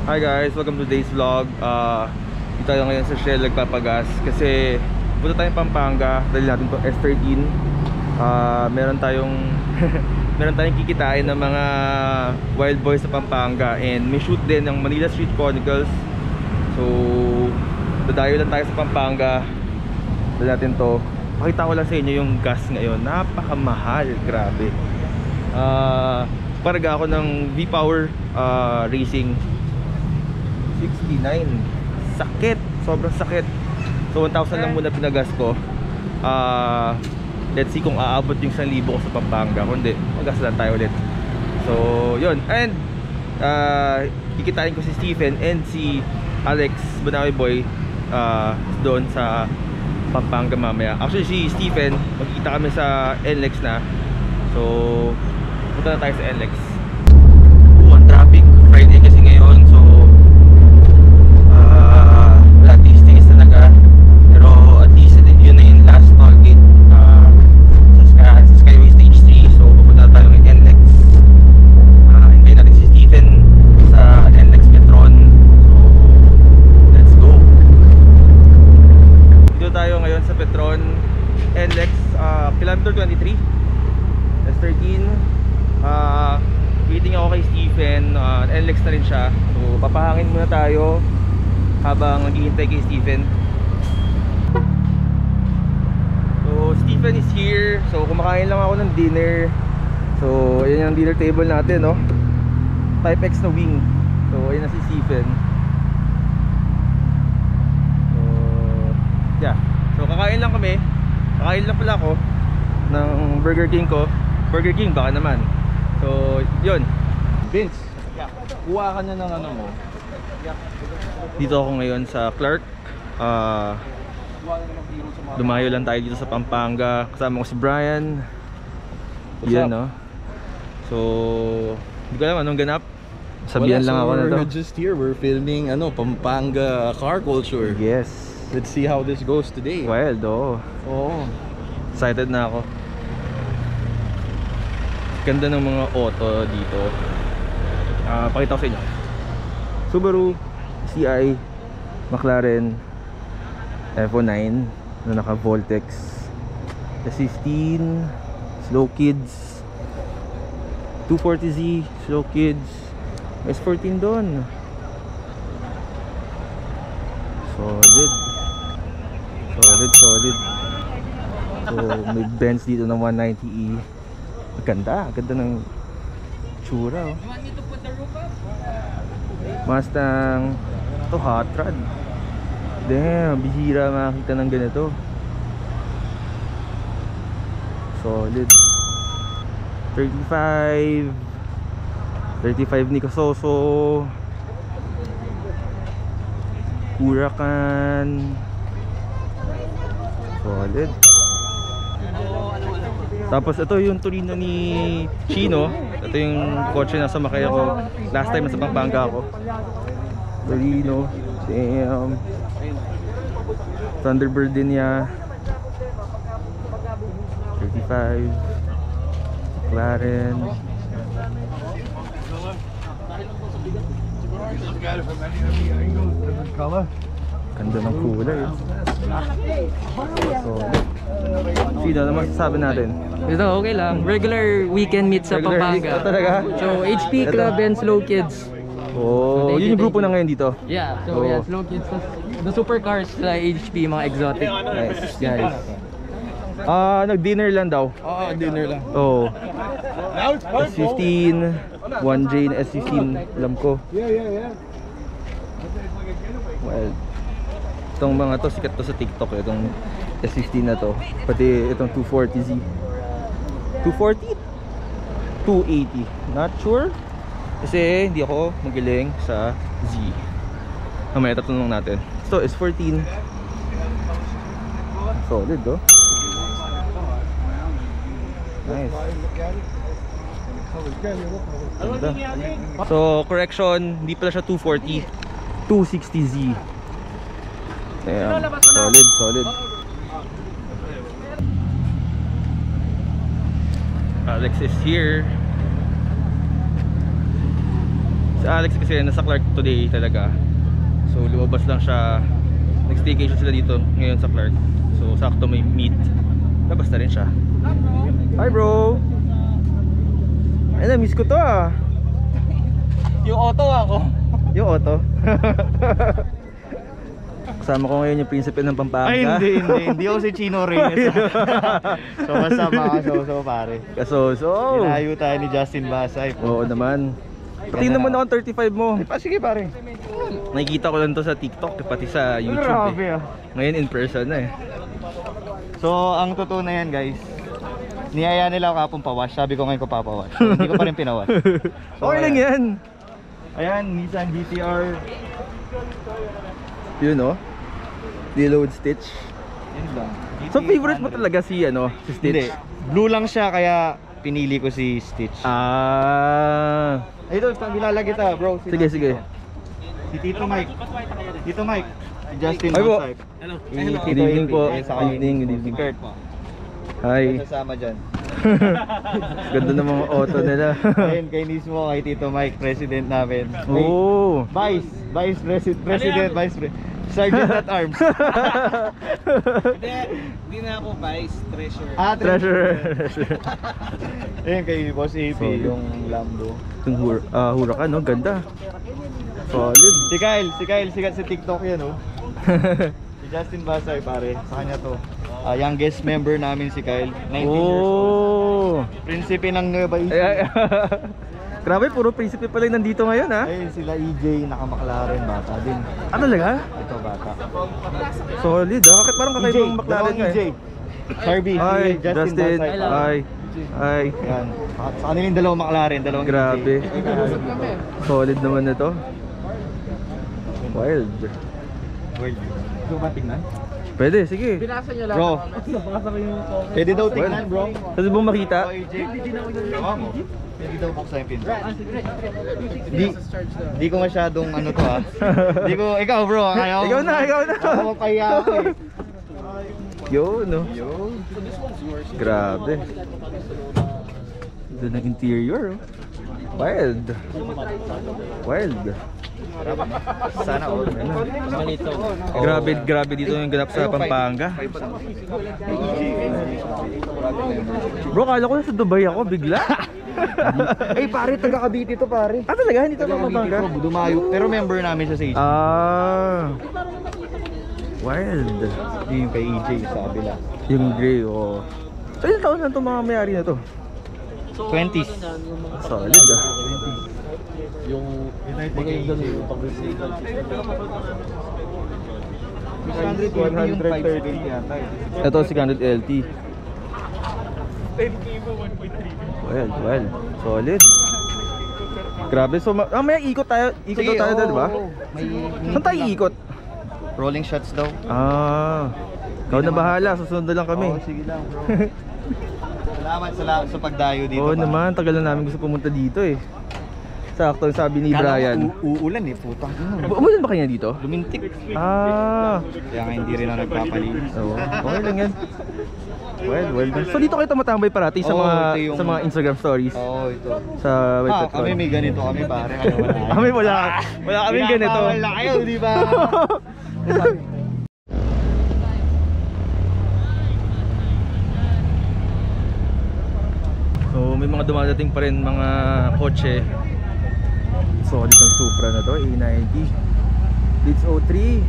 Hi guys, welcome to today's vlog. Dito tayo ngayon sa Shell nagpapagas kasi punta tayong Pampanga. Dali natin to S13. Meron tayong meron tayong kikitain ng mga wild boys sa Pampanga, and may shoot din ng Manila Street Chronicles. So dadayo lang tayo sa Pampanga. Dali natin to. Pakita ko lang sa inyo yung gas ngayon. Napakamahal, grabe. Paraga ako ng V-Power Racing 69. Sakit, sobrang sakit. So 1,000 lang muna pinagas ko. Let's see kung aabot yung 1,000 ko sa Pampanga. Kung hindi, magas lang tayo ulit. So yun. And kikitain ko si Stephen and si Alex Bunawi Boy doon sa Pampanga mamaya. Actually si Stephen, magkikita kami sa NLEX na. So punta na tayo sa NLEX. Ang traffic Friday kasi ngayon. So wala tiis-tiis talaga. Pero at least yun na yung last toll gate sa Skyway Stage 3. So pupunta na tayo ng NLEX. Hintayin natin si Stephen sa NLEX Petron. So let's go. Dito tayo ngayon sa Petron NLEX, kilometer 23 S13. Waiting ako kay Stephen. NLEX na rin siya. So papahangin muna tayo habang naghihintay kay Stephen. So Stephen is here. So kumakain lang ako ng dinner. So ayan yung dinner table natin, no? Type X na wing. So ayan na si Stephen. So yeah. So kakain lang kami. Kakain lang pala ako ng Burger King ko. Burger King baka naman. So yun. Vince, kuha ka na ng ano mo. Dito ako ngayon sa Clark. Dumayo lang tayo dito sa Pampanga. Kasama ko si Brian. Yan, no? So hindi ko alam anong ganap. Sabihan lang ako na to. We're just here, we're filming Pampanga car culture. Yes. Let's see how this goes today. Wild, oh. Oo. Excited na ako. Ganda ng mga auto dito. Pakita ko sa inyo. Subaru, CI, McLaren, F09 na naka Voltex, S15, Slow Kids, 240Z, Slow Kids, S14 doon. Solid. Solid. So may Benz dito ng 190E. Ganda ng tsura, oh. Mustang to hot rod. Damn, bihira makakita ng ganito. Solid. 35 ni Casoso. Huracan. Solid. Tapos ito yung Torino ni Chino. Ito yung kotse na sumakay ako last time na sa Pampanga ako. Torino. Damn. Thunderbird din niya. 35 McLaren. Ganda ng kulay, eh. So sino naman sasabi natin? Ito, okay lang. Regular weekend meet sa Pampanga. Talaga? So, HP Club and Slow Kids. Oh, yun yung grupo na ngayon dito. Yeah, so yeah, Slow Kids. The supercars sa HP, mga exotic. Nice, guys. Nag-dinner lang daw. Oo, dinner lang. Oh. S15, 1J na S15, alam ko. Well, itong mga to, sikat to sa TikTok, itong S15 na to. Pati itong 240Z. 240? 280. Not sure. Kasi hindi ako magaling sa Z. Mamaya tatanong natin. So, S14. Solid, oh. Nice. Ganda. So, correction, hindi pala siya 240. 260Z. Ayan. Solid. Alex is here. Si Alex kasi nasa Clark today talaga. So lumabas lang siya. Nag-staycation sila dito ngayon sa Clark. So sakto may meet. Labas na rin siya. Hi bro. Ay na miss ko to ah. Yung auto ako. Yung auto. Kasama ko ngayon yung prinsipe ng Pampanga. Ay hindi ako si Chino Reyes. So masama ka so pare. Kasoso. Inayo tayo ni Justin Basay. Oo naman. Pati naman ako 35 mo. Sige pare. Nakikita ko lang to sa TikTok pati sa YouTube Grabe eh. ah. Ngayon in person na eh. So ang totoo na yan guys, niyaya nila ako kapong pawash. Sabi ko ngayon ko papawash. So, hindi ko pa rin pinawash. So, Okay lang yan. Ayan, Nissan GT-R. Yun oh. Reload Stitch. Yun lang. So favorite mo talaga si ano, si Stitch? Hindi. Blue lang siya kaya pinili ko si Stitch. Ah. Ito, pagbilalag kita bro. Sige, sige. Si Tito Mike. Tito Mike. Si Justin Ay po. Basay. Good evening po. Good evening, good evening. Kurt. Hi. Kasama dyan. Ganda ng mga auto nila. Ayun, kay mismo, kay Tito Mike, president namin. Kay Oh. Vice President, Sergeant at Arms. Hindi na ako vice, treasure. Treasure. Ayun, kay Boss AP, Solid. yung Lambo. Yung Huracan, no? Ganda. Solid. Si Kyle, sikat sa TikTok yan, oh. Si Justin Basay, pare, sa kanya to. Youngest member namin si Kyle, 19 years old. Oh. Prinsipe ng Nueva Ay, Ecija. ay. Grabe, puro prinsipe pala yung nandito ngayon ha. Ayun, sila EJ, naka-McLaren, bata din. Ah, talaga? Ito, bata. Solid ha. Parang kakaibang McLaren nga EJ. eh. Sarby, Hi, si Justin Justin. Basay. Hi. Hi. Yan. Sa kanila yung dalawang McLaren, dalawang Grabe. EJ. Solid naman na to. Wild. Wait, gusto ba tingnan? Pwede, sige. Binasa niya lang. Bro, pwede daw tingnan bro. Pwede mo makita? Oh, EJ. Pwede daw buksan yung pin. Di ko masyadong ano to ha. Di ko, ikaw bro, kaya Ikaw na. Ako mapahiya ako eh. Yo, no? Grabe. Doon ang interior. Oh. Wild. Wild. Sana all. Malito. Grabe dito yung ganap sa Pampanga. Bro, kala ko nasa Dubai ako bigla. Ay pare, taga Cavite to pare. Ah, talaga? Hindi to Taga Pampanga? Cavite to, Dumayo. Pero member namin siya sa EJ. Wild. Yun yung kay EJ sa kabila. Yung gray, oh. So, ilang taon na itong mga may-ari na to? 20s. Solid ah. Yung mga yung ganun yung pag-recycle. 130 yata eh. Ito, 600 LT. Wild. Solid. Grabe, so may ikot tayo. Ikot daw tayo doon, di ba? Saan tayo iikot? Rolling shots daw. Ikaw na bahala, susunod na lang kami. Oo, sige lang bro. Salamat sa pagdayo dito. Oo pare. naman, tagal na namin gusto pumunta dito eh. Sakto yung sabi ni Brian. Uulan eh, putang. Umulan ba kanya dito? Lumintik. Ah, Kaya nga hindi rin ako nagpapalinis. oo. Okay lang yan. Well. So dito kayo tumatambay parati sa Oo, mga ito yung- sa mga Instagram stories Oo, ito. sa website. Kami may ganito kami pare. Kayo wala. Kami wala kaming ganito. Wala kayo, di ba? So may mga dumadating pa rin mga kotse. Solid ng Supra na to, A90 Blitz 03.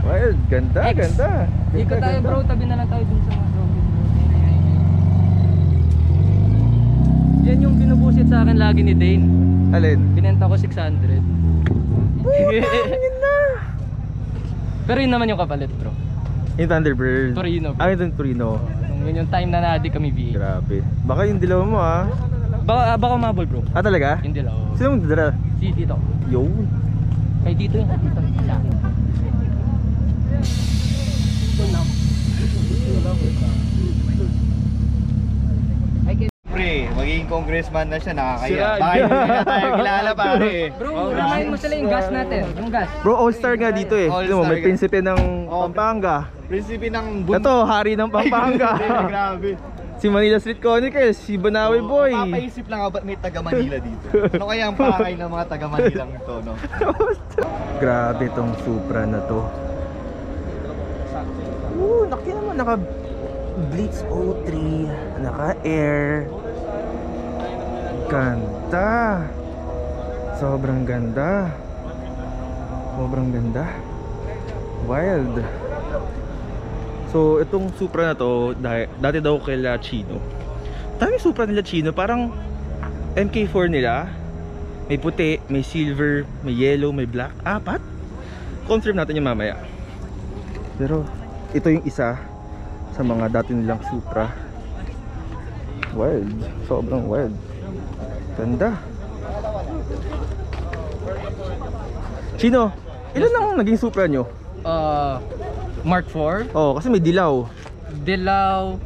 Well, ganda. Ikot tayo bro, tabi na lang tayo dun sa mga bro. Yan yung binubusit sa akin lagi ni Dane. Alin? Binenta ko 600. Yun na. Pero yun naman yung kapalit bro. Yung Thunderbird. Torino, bro. Ah, yung Torino. Yun yung time na nadi kami VA. Grabe. Baka yung dilaw mo ah. Baka mabol bro. Ah, talaga? Hindi lang. Sino mong dala? Si Tito. Yo. Kay Tito yun. Tito. Sa akin. Pre, magiging congressman na siya, nakakaya. Sira. Bakit hindi na tayo kilala pare? Bro, remind mo sila yung gas natin. Yung gas. Bro, all-star nga dito eh. All-star Tignan mo, may ka. prinsipe ng Oh. Pampanga. Prinsipe ng Ito, hari ng Pampanga. Ay, grabe. Si Manila Street Chronicles, si Banawe Boy. Mapapaisip lang ako ba't may taga Manila dito. Ano kaya ang pakay ng mga taga Manila ito, no? Grabe tong Supra na to. Laki naman, naka Blitz 03, naka Air. Ganda. Sobrang ganda. Sobrang ganda. Wild. So itong Supra na to, dati daw kila Chino. Dami Supra nila Chino, parang MK4 nila. May puti, may silver, may yellow, may black. Apat? Confirm natin yung mamaya. Pero ito yung isa sa mga dati nilang Supra. Wild. Sobrang wild. Ganda. Chino, ilan ang naging Supra nyo? Mark 4, Oh, kasi may dilaw. dilaw,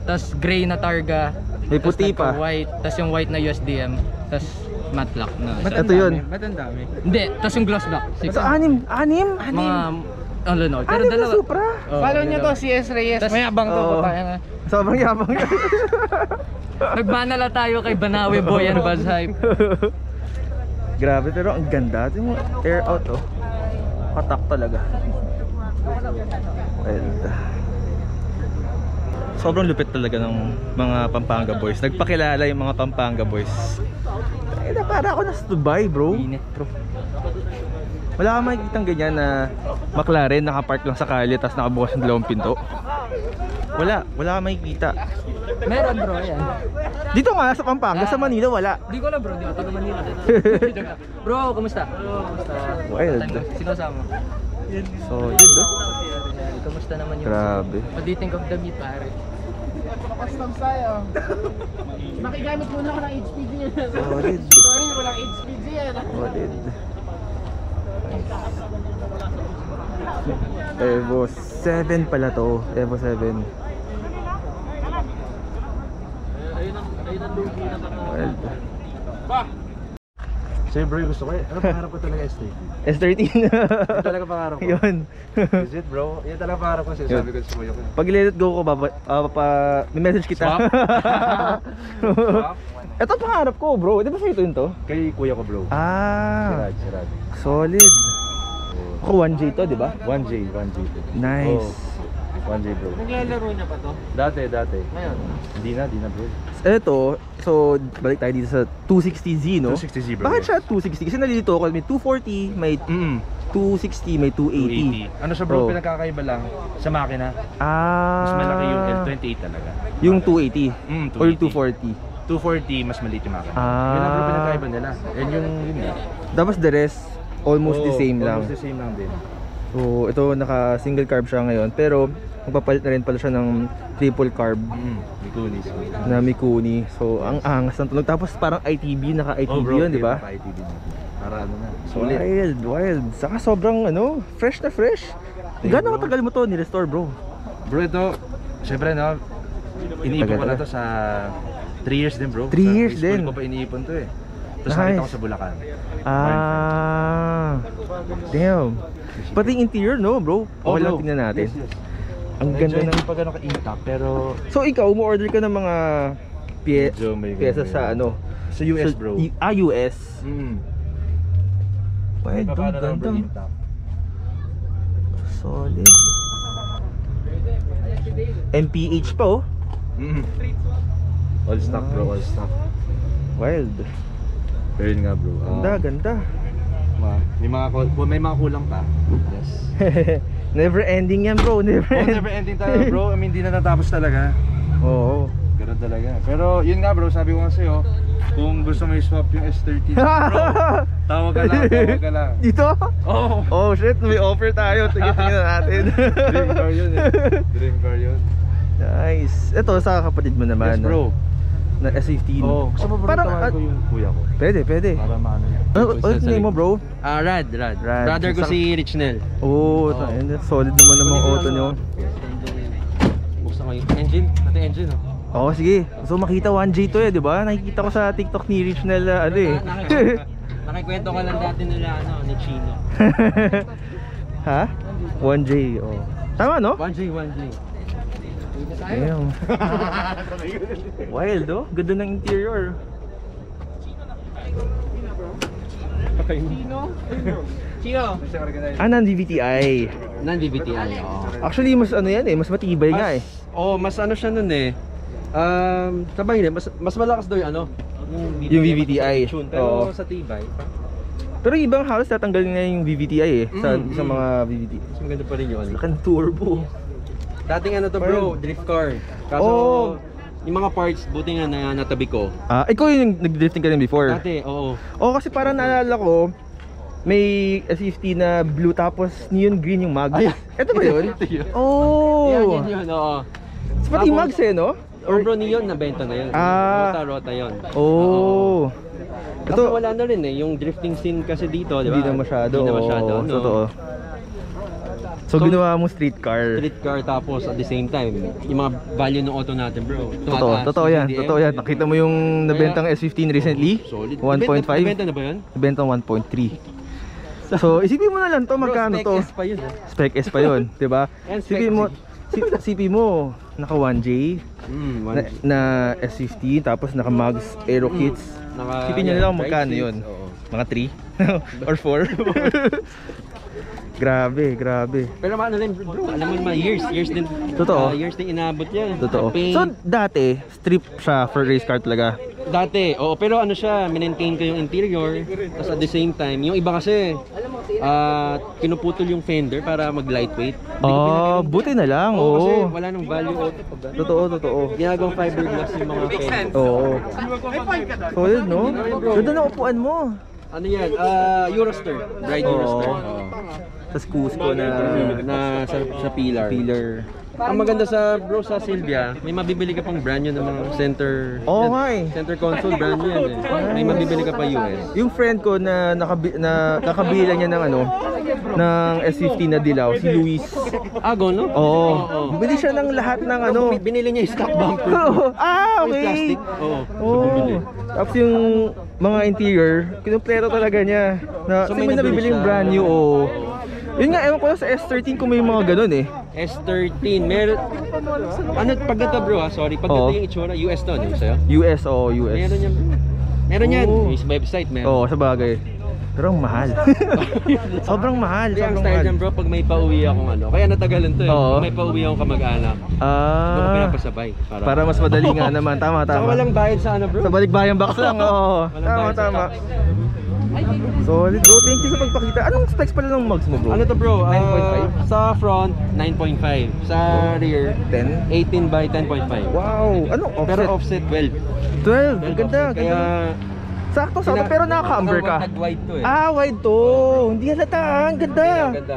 tas gray na targa, May tas puti pa. white, tas yung white na USDM, tas matte lock na. Ito yun. Ba't ang dami? Hindi, tas yung gloss black. So, anim. Mga no, pero Anim na dalawa. Supra. Oh, Follow nyo to, dalawa. CS Reyes. Tas- Mayabang to, Oo. babae na. Sobrang yabang. Nagbanala tayo kay Banawe Boy and Buzz Hype. Grabe, pero ang ganda. Ito yung air out, oh. Patak talaga. Wild. Sobrang lupit talaga ng mga Pampanga boys. Nagpakilala yung mga Pampanga boys. Ay, para ako nasa Dubai, bro. Init, bro. Wala kang makikitang ganyan na McLaren nakapark lang sa kalye tapos nakabukas yung dalawang pinto. Wala kang makikita. Meron, bro, yan. Dito nga sa Pampanga, sa Manila wala. Di ko alam, bro, di ako taga Manila. Bro, kumusta? Wild. Sino kasama? So, yun, oh. Kumusta naman yung... Grabe. What do you think of the meat, pare? Customs tayo. Makigamit muna ako ng HPG yan. Solid. Sorry, walang HPG yan. Solid. Evo 7 pala to. Evo 7. Wild. Sa'yo bro, gusto ko eh. Ano pangarap ko talaga S30? S13. Yan talaga pangarap ko. Yun. Is it bro? Yan talaga pangarap ko. Sinasabi ko sa kuya ko. Pag let go ko, may message kita. Swap? Ito pangarap ko, bro. Di ba sa'yo ito yun to? Kay kuya ko bro. Ah, Si Raj. solid. Ako 1J to, di ba? 1J. Nice. 1J bro. Naglalaro niya pa to? Dati. Ngayon. Hindi na bro. Ito, so balik tayo dito sa 260Z, no? 260Z bro. Bakit siya 260? Kasi nalilito ako, may 240, may 260, may 280. 280. Ano siya bro, Oh. pinagkakaiba lang sa makina. Ah, Mas malaki yung L28 talaga. yung 280 280. or yung 240. 240 mas maliit yung makina. Ah. Yun lang bro pinagkaiba nila. And yung yun nga. Tapos the rest, almost the Oo, same lang. Almost the same lang din. So ito naka single carb siya ngayon, pero magpapalit na rin pala siya ng triple carb Mikuni. na Mikuni. So ang angas ng tunog. Tapos parang ITB, naka ITB yun, di ba? ITB na. Para ano na. Solid. Wild. Saka sobrang fresh na fresh. Gano'ng katagal mo to ni-restore, bro? Bro, ito, syempre no, iniipon ko na to sa 3 years din bro. 3 years Sa preschool din. ko pa iniipon to eh. Tapos Nice. nakita ko sa Bulacan. Ah, damn. Pati yung interior, no, bro? Okay lang tingnan natin. Yes. Ang ganda ng... Hindi pa gano'n ka-intact pero So ikaw, mo-order ka ng mga medyo may pyesa ganun. sa ano? Sa US bro. US. Kahit Wild, pa paano naman bro ganda. intact. Solid. MPH pa, oh. All stock bro, all stock. Wild. Pero yun nga bro. Ganda. May mga kulang pa. Yes. Never ending yan, bro. Never Oh, ending. never ending tayo bro. I mean, hindi na natapos talaga. Oo. Ganun talaga. Pero yun nga bro, sabi ko nga sa'yo, kung gusto mo i-swap yung S30 bro, tawag ka lang. Dito? Oh! Oh shit, may offer tayo. Tingnan natin. Dream car yun eh. Dream car yun. Nice. Ito sa kapatid mo naman. Yes bro. Na S15. Oh, gusto mo bro Parang, tawagan ko yung kuya ko? Pwede. Para maano niya. Ano name mo, bro? Rad. Rad. Brother ko Isang- si Richnel. Oo, solid naman ng mga auto nyo. Buksan ko yung engine. Natin engine, oh. Oo, sige. So makita 1J to eh, di ba? Nakikita ko sa TikTok ni Richnel Nakikwento ka lang dati nila, ni Chino. Ha? 1J, oh. Tama, no? 1J. Damn. Wild oh. Ganda ng interior. Ah, non-DVTI. Non-DVTI, oo. Actually, mas ano yan eh. Mas matibay nga eh. Mas ano siya nun eh. Sabay rin, mas malakas daw yung ano. Yung VVTi. Tune, Oo. pero sa tibay. Pero ibang halos tatanggalin na yung VVTi eh. Sa mga VVTi. Mas maganda pa rin yung ano. Lakan turbo. Dating ano to bro, drift car. Kaso yung mga parts, buti nga na natabi ko. Ah, ikaw yung nag-drifting ka rin before? Dati, oo. Oo, kasi parang naalala ko, may S50 na blue tapos neon green yung mag. Ay, ito ba yun? ito yun. Oh! Yan, oo. So, pati Tapos- mags eh, no? Or bro, neon nabenta na yun. Ah. Rota yun. Oh! Ito Ito, wala na rin eh, yung drifting scene kasi dito, di ba? hindi na masyado. Hindi na masyado, Oo, no? totoo. So, ginawa mo street car. Street car tapos at the same time, yung mga value ng auto natin bro. Totoo, tumataas, totoo yan, CDM. totoo yan. Nakita mo yung nabentang S15 recently? Solid. 1.5? Nabenta na ba yun? Nabentang 1.3. So, isipin mo na lang to, magkano Bro, to? spec S pa yun eh. Spec S pa yun, 'di ba? And spec Isipin mo, isipin mo, naka 1J na S50 tapos naka Mags Aero Kits. Isipin nyo na lang magkano yun. Mga 3 or 4. Grabe, grabe. Pero ano rin bro, alam mo naman years din. Totoo. Years din inabot yan. Totoo. Paint. So dati, strip siya for race car talaga. Dati, oo, pero ano siya, minentain ko yung interior. Tapos at the same time, yung iba kasi, pinuputol yung fender para mag-lightweight. Hindi ko Oh, pinaganon. buti na lang. Oo, kasi Oo. wala nang value auto pag ganun. Totoo, totoo. Ginagawang fiberglass yung mga fender. Oo. Solid, no? Ganda na upuan mo. Ano yan? Euroster. Bride Oo. Euroster. Sa Cusco Na sa pillar. pillar. Ang maganda sa bro sa Silvia, may mabibili ka pang brand new ng mga center. Oo nga eh. Center console brand new yan eh. May mabibili ka pa US. Yung friend ko na nakabila niya ng ano, ng S50 na dilaw, si Luis. Ago, no? Oo. Bumili siya ng lahat ng ano. Binili niya yung stock bumper. Ah, Yung okay. plastic. Oo. Oo. Tapos yung mga interior, kinumpleto talaga niya. Na, So, kasi may may nabibili nabili yung siya. brand new, oo. Yun nga, ewan ko lang sa S13 kung may mga ganun eh. S13, meron. Ano, pag ito bro ha, sorry. Pag Oo. ito yung itsura, US to, ano sa'yo? US o US. Meron yan bro. Meron yan. Oo. Yung website, meron. Oo, sa bagay. Pero ang mahal. Sobrang mahal, Kaya ang sobrang style mahal. dyan bro, pag may pauwi akong ano. Kaya natagalan to eh. Oo. Pag may pauwi akong kamag-anak, doon ko Ah, pinapasabay. para mas madali nga naman. Tama, Saka tama. walang bayad sa ano bro. Sa balikbayan box lang, oo. Walang Tama, bayad sa tama. tax. Solid bro, thank you sa pagpakita. Anong specs pala ng mugs mo bro? Ano to bro? 9.5? Sa front, 9.5. Sa rear, 10? 18 by 10.5. Wow! Anong offset? Pero offset 12. 12! Ang ganda, offset. Kaya ganda. Sakto, sakto, pero naka-camber ka. Tag-wide to eh. Ah, wide to! Hindi halata, ang ganda! Ganda.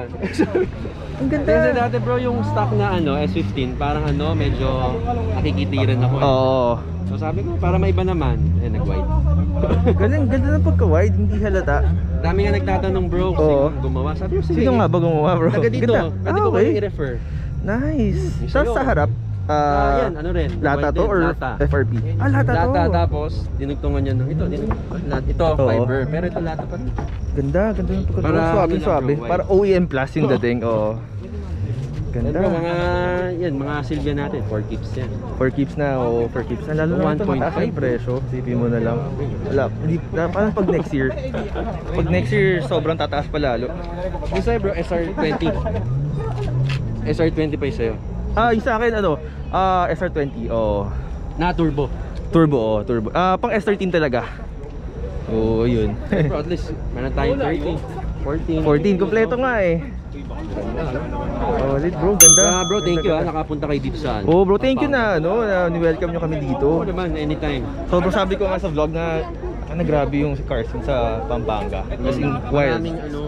Ang ganda! Kasi dati bro, yung stock na ano, S15, parang ano, medyo nakikitiran ako eh. Oo. So sabi ko, para maiba naman, nag-wide. Ganda ng pagka-wide, hindi halata. Dami nga nagtatanong bro, kung Oo. sino gumawa. Sabi ko, sige. Sino nga ba gumawa bro? Taga dito, Ganda. pwede ko kayo i-refer. Nice! Yung Tapos sa'yo. sa harap, Yan, ano rin. lata to wide din, or lata. FRP? Ah, lata to! Lata, tapos dinugtungan niya ng ito, ito Oo. fiber, pero ito lata pa rin. Ganda ng pagka-suwabe, Para ano lang, suwabe. bro, wide. Para OEM plus yung dating, oo. Yan, Ganda. bro, mga Silvia natin, 4 keeps yan. 4 keeps na, o 4 keeps na. Lalo na ito, 1.5. mataas yung presyo. Sipin mo na lang. Wala, hindi, parang pag next year. Pag next year, sobrang tataas pa lalo. Yung sa'yo bro, SR20. SR20 pa yung sa'yo. Ah, yung sa akin, ano, SR20, oh. Na turbo. Turbo, turbo. Pang S13 talaga. Oo, yun. Bro, at least, meron tayong 13, 14. 14, kompleto nga eh. Solid bro, ganda. Bro, thank you ha, nakapunta kayo dito sa ano. Oh bro, thank you na, no, na ni-welcome nyo kami dito. Oo naman, anytime. So bro, sabi ko nga sa vlog na grabe yung si Carson sa Pampanga. As in, wild. Maraming ano,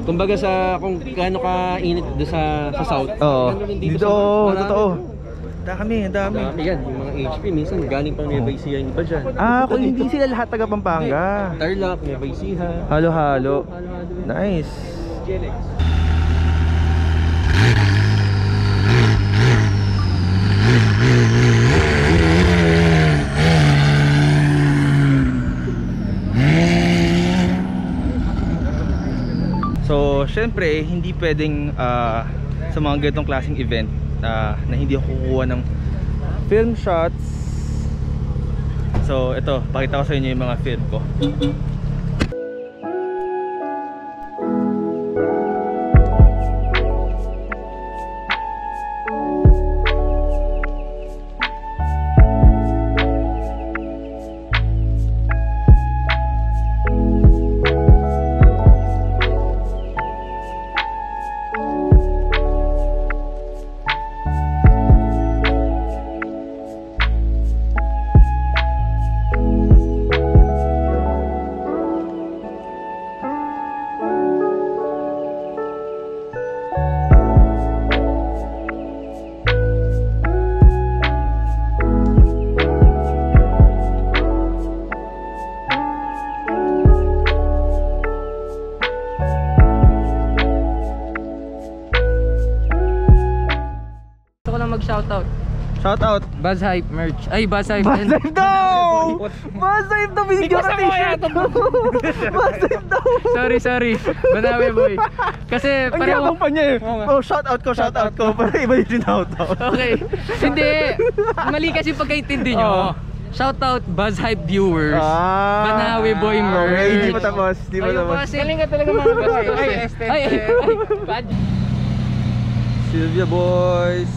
kumbaga sa kung gaano ka init doon sa south. Oo. ganun rin Dito, sa north. Marami, totoo. bro. Dami, dami. Dami yan, yung mga HP, minsan galing pang Nueva Ecija yung iba dyan. Ah, kung hindi sila lahat taga Pampanga. Tarlac, Nueva Ecija. Halo-halo. Halo-halo. Nice. So, syempre, hindi pwedeng sa mga ganitong klaseng event na hindi ako kukuha ng film shots. So ito, pakita ko sa inyo yung mga film ko. Mag-shoutout. Shoutout! Buzz Hype merch. Ay, Buzz Hype. Buzz Hype daw! Buzz Hype daw! Binigyan ka t-shirt! Buzz Hype daw! Sorry. Banawe boy. Kasi Ang pareho. yabang pa niya eh. Oh, shoutout ko. Para iba yung shoutout. Okay. Hindi. Mali kasi pagkaintindi nyo. Shoutout Buzz Hype viewers. Banawe boy merch. Okay, hindi mo tapos. Galing ka talaga mga boy. Ay. Sylvia boys.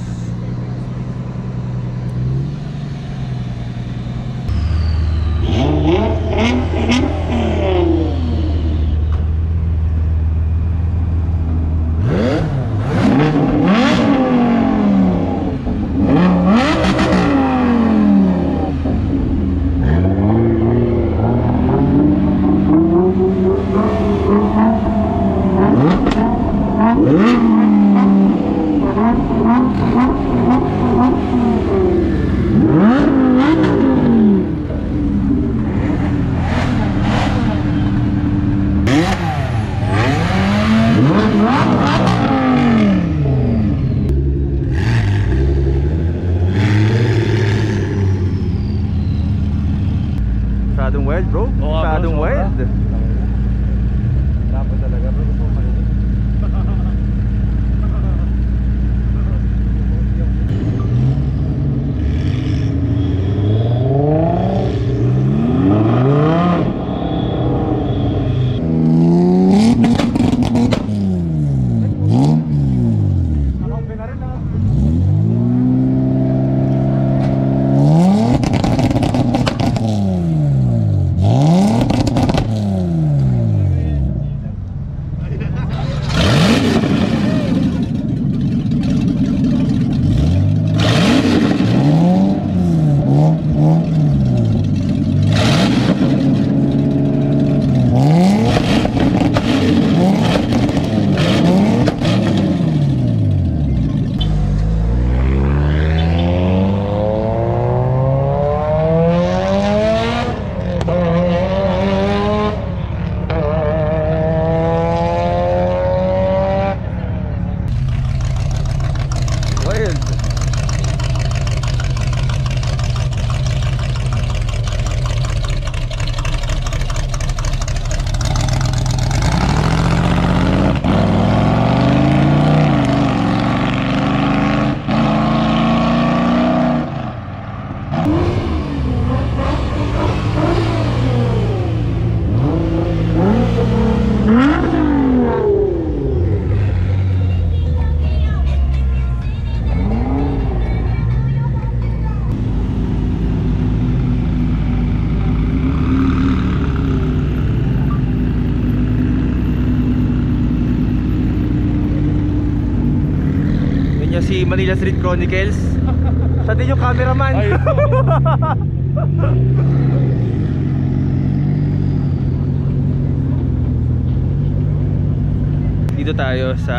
Masyadong wild bro. Masyadong wild. Dapat talaga bro, gusto ko marinig. Si Manila Street Chronicles. Siya din yung cameraman. Dito tayo sa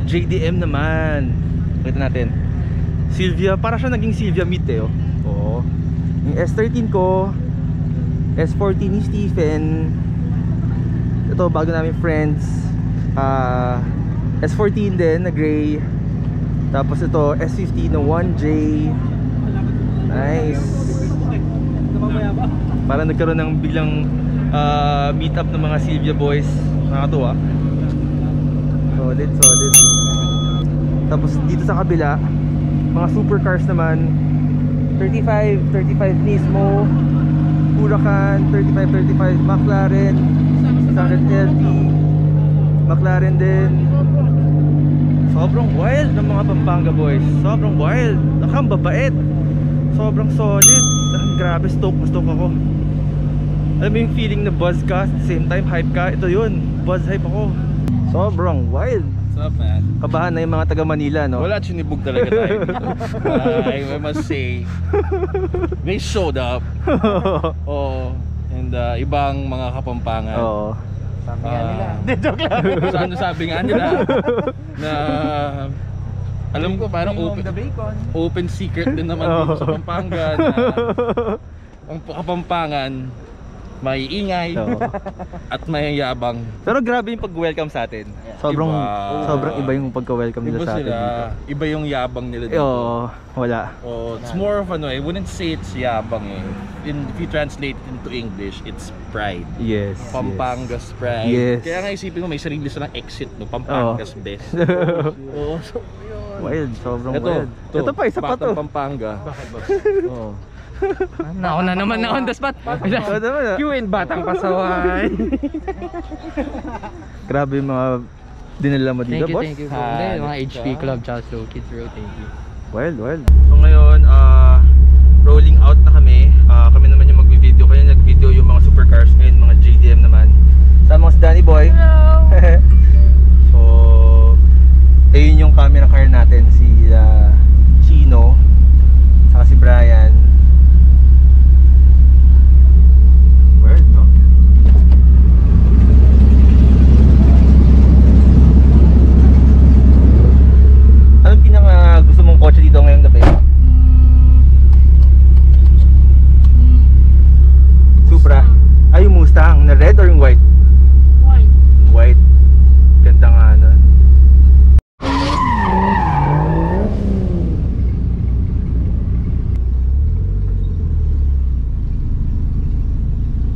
JDM naman. Kita natin Silvia, para siya naging Silvia Meet eh. Oo. Yung S13 ko, S14 ni Stephen. Ito bago namin friends. S14 din na gray. Tapos ito S15 na 1J. Nice. Para nagkaroon ng biglang meet up ng mga Silvia boys. Nakakatuwa. Solid. Tapos dito sa kabila, mga supercars naman, 35 Nismo, Huracan, 35 McLaren, 600LT, McLaren din. Sobrang wild ng mga Pampanga boys. Sobrang wild. Nakambabait. Sobrang solid. Grabe, stoked ako. Alam mo yung feeling na buzz ka, at the same time hype ka. Ito yun, buzz hype ako. Sobrang wild. What's up, man? Kabahan na yung mga taga Manila, no? Wala, chinibog talaga tayo dito. I must say, they showed up. Oh, and ibang mga Kapampangan. Oo. Sabi nga nila. Hindi, joke lang. Saan sabi nga nila na alam ko parang open secret din naman dito sa Pampanga na ang Kapampangan may ingay at may yabang. Pero grabe yung pag-welcome sa atin. Sobrang iba yung pagka-welcome nila sa atin dito. Iba yung yabang nila dito. Oo, wala. Oh, it's more of ano, I wouldn't say it's yabang eh. If you translate into English, it's pride. Yes. Pampanga's pride. Yes. Kaya nga isipin mo may sarili silang exit, no? Pampanga's best. Oo, so yun. Wild, sobrang Ito, wild. Ito pa, isa pa to. Batang Pampanga. Oo. Nauna naman na on the spot. Ito naman, ah. Queen batang pasaway. Grabe yung mga dinala mo dito, boss. Thank you. Hindi, mga HP Club, tsaka Slow Kids Road, thank you. Wild. So ngayon, rolling out na kami. Kami naman yung mag-video. Kaya nag-video yung mga supercars. Ngayon, mga JDM naman. Sama si Danny Boy. So, ayun yung camera car natin. Si Chino. Saka si Brian. Wild, no? Anong pinaka gusto mong kotse dito ngayong gabi? Supra. Ay, yung Mustang. Na red or yung white? White. Ganda nga nun.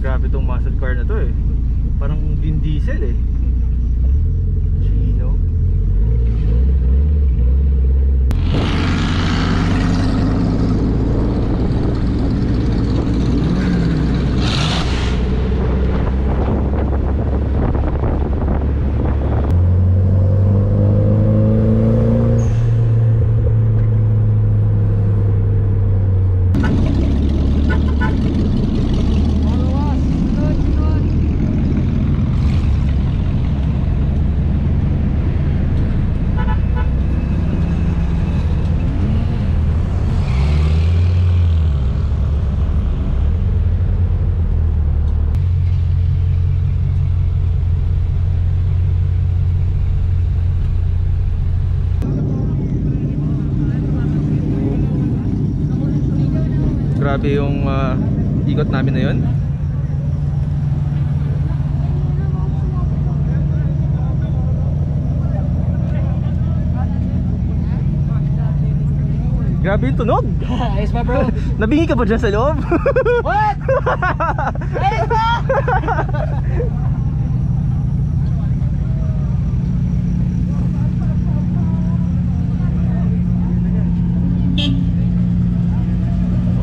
Grabe tong muscle car na to eh. Parang Vin Diesel eh. Chino. Grabe yung ikot namin na yun. Grabe yung tunog. Ayos ba, bro? Nabingi ka ba dyan sa loob? What? Ayos ba?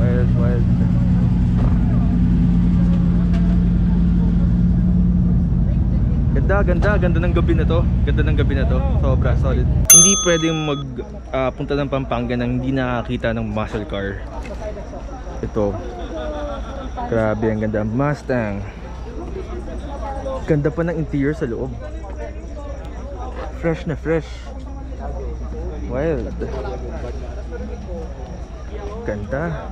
Wild. Ganda ng gabi na to. Sobra solid. Hindi pwedeng punta ng Pampanga nang hindi nakakita ng muscle car. Ito. Grabe, ang ganda. Mustang. Ganda pa ng interior sa loob. Fresh na fresh. Wild. Ganda.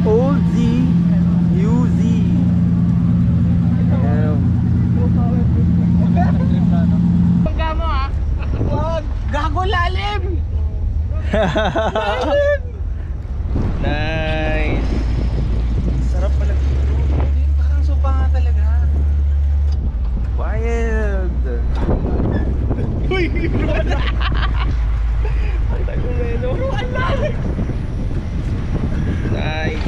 Old Z, new Z. Pagka mo ha? Wag! Gago lalim! Nice. Sarap pala. Parang sopa nga talaga. Wild. Uy, nice.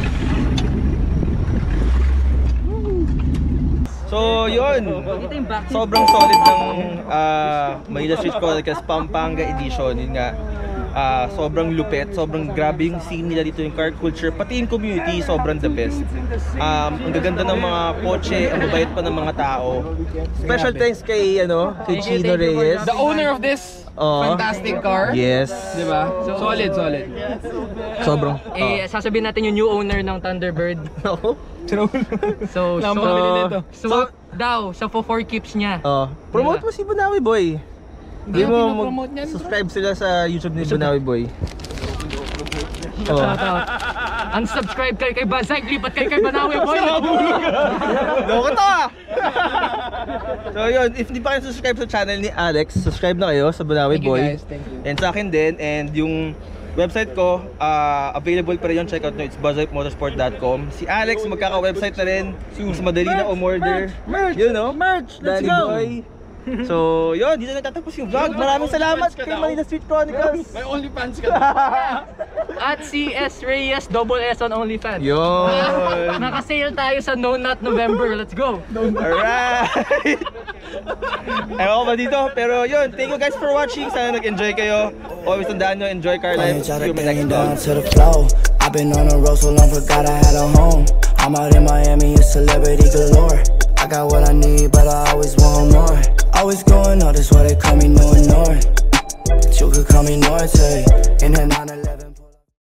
So yun. Dito yung back. Sobrang solid ng Manila Street Chronicles Pampanga Edition. Yun nga. Sobrang lupet, sobrang grabe yung scene nila dito, yung car culture, pati yung community, sobrang the best. Ang gaganda ng mga kotse, ang mabait pa ng mga tao. Special thanks kay kay Chino Reyes. The owner of this fantastic car. Yes. Diba? Solid. Sobrang. Sasabihin natin yung new owner ng Thunderbird. So, swap daw sa 4 keeps niya. Promote mo si Bunawi Boy. Hindi mo subscribe sila sa YouTube ni Bunawi Boy. Unsubscribe kayo kay Bazay, lipat kayo kay Bunawi Boy. Loko to ah! So yun, if hindi pa kayo subscribe sa channel ni Alex, subscribe na kayo sa Bunawi Boy. Thank you. And sa akin din, and yung website ko, available pa rin yun, check out nyo, it's buzzhypemotorsport.com. Si Alex, magkaka-website na rin, mas madali na umorder. Merch! You know? Merch! Let's go! Boy. So yun, dito na tatapos yung vlog. Maraming salamat kay Manila Street Chronicles. May OnlyFans ka. At si S Reyes, double S on OnlyFans. Yun! Naka-sale tayo sa No Nut November. Let's go! Alright! Ewan ko ba dito? Pero yun, thank you guys for watching. Sana nag-enjoy kayo. Always tandaan nyo, enjoy car life. See you in my next vlog. I've been on the road so long, forgot I had a home. I'm out in Miami, a celebrity galore. I got what I need, but I always want more.